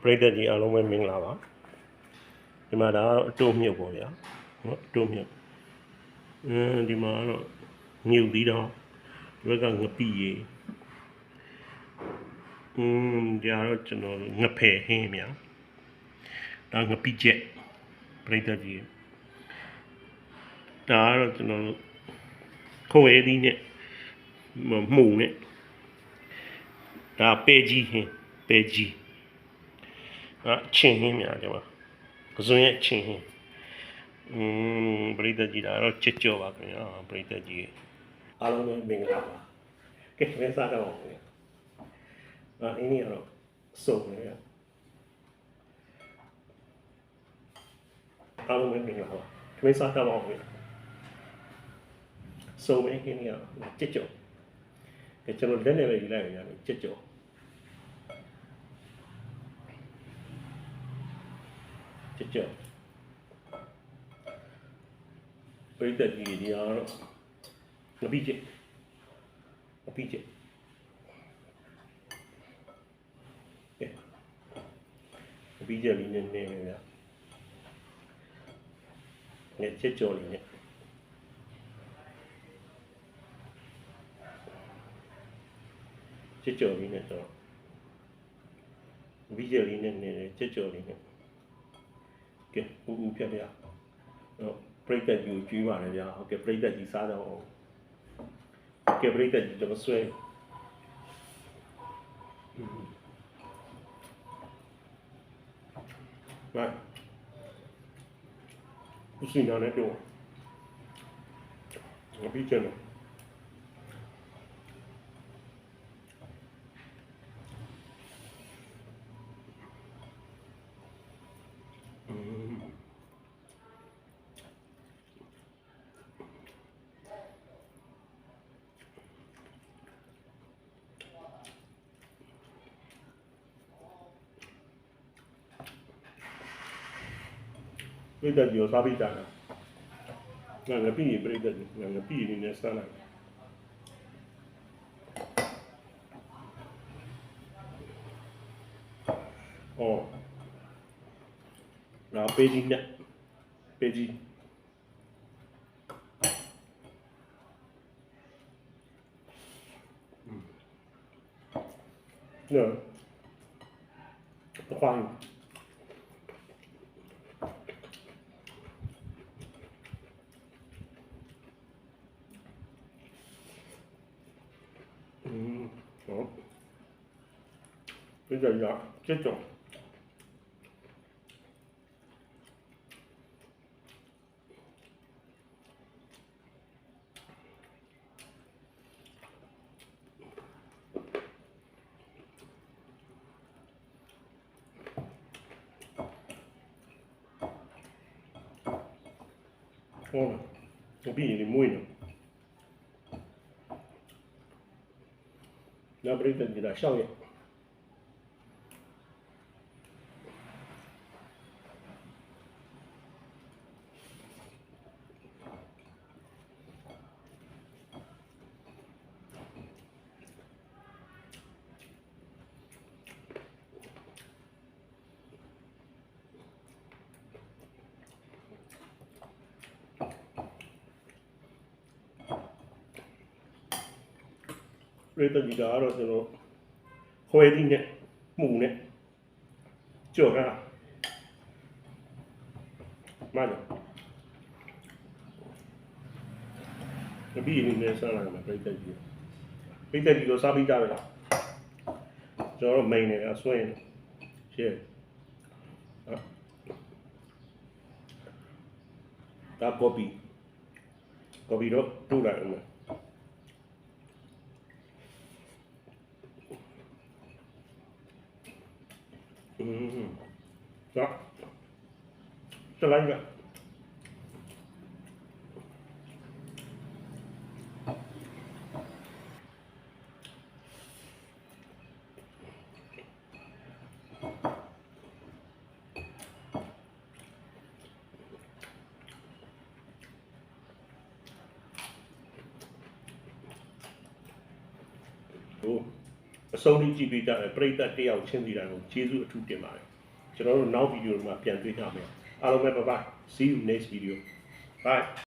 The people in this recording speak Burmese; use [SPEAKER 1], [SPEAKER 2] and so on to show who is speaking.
[SPEAKER 1] ပရိသတ်ကြီးအားလုံးပဲမင်္ဂလာပါဒီမှာဒါကတော့အတိုးမြုပ်ပေါ့ဗျာနော်အတိုးမြုပ်ဒီမှာကတော့မြုပ်ပြီးတော့ဒီဘက်ကငပိရေဒါတော့ကျွန်တော်ငဖယ်ဟင်းဗျာဒါငပိချက်ပရိသတ်ကြီးဒါကတော့ကျွန်တော်ခိုးရည်ဒီနဲ့မှုနဲ့ဒါပဲကြီးဟင်းပဲကြီးချင်းဟင်းများတယ်ပါကစွန်းရဲ့ချင်းဟင်းပရိသတ်ကြီးဒါတော့ချစ်ကြောပါခင်ဗျာပရိသတ်ကြီးအားလုံးပဲမင်္ဂလာပါကဲမင်းစားတော့ခင်ဗျာအင်းကြီးကတော့စုံနေရအားလုံးပဲမင်္ဂလာပါမင်းစားတော့ခင်ဗျာစုံနေခင်ဗျာချစ်ကြောကဲကျွန်တော်လက်နဲ့ပဲယူလိုက်ရအောင်ချစ်ကြောကြောပရိသတ်ကြီးဒီအားတော့ငပိချက်ကဲငပိချက်လေးနဲ့နေမယ်ဗျာငါချက်ကြောလေးနဲ့ချက်ကြောလေးနဲ့တော့ငပိချက်လေးနဲ့နေတယ်ချက်ကြောလေးနဲ့ကဲဦးဖြတ်ပြတော့ပရိသတ်ကြီးကိုကျွေးပါတယ်ဗျာဟုတ်ကဲ့ပရိသတ်ကြီးစားတော့ကဲပရိသတ်ကြီးတော့ဆွဲright ဦးစင်နာနဲ့တော့ငါပြီးချင်တော့ပရိသတ်ကြီးကိုစားပြီးတာငါပြီးရင်ပရိသတ်ကြီးငါပြီးရင်လည်းစားလိုက်ငါပေးကြီးနဲ့ပေးကြီးနော်တပိုင်းဟုတ်ဒီကြရချက်ကြောဟုတ်ပြီဒီမွေးနော်那不是跟你的少爷。ပရိသတ်ကြီးကတော့ကျွန်တော်ခွဲသီးနဲ့မှုနဲ့ကြော်ထားမှန်တယ်ဒီနေ့နဲ့စားလာမှာပရိသတ်ကြီးကိုစားပြီးကြရလားကျွန်တော်မိန်နေအဆွဲနေရှေ့ဒါကော်ပီတော့တူလိုက်အောင်đó cho lấy vậy Sony ကြည့်ပေးကြတယ်ပရိသတ်တယောက်ချင်းစီတိုင်းကိုကျေးဇူးအထူးတင်ပါတယ် ကျွန်တော်တို့နောက်ဗီဒီယိုမှာပြန်တွေ့ကြမယ်အားလုံးပဲ bye bye see you next video bye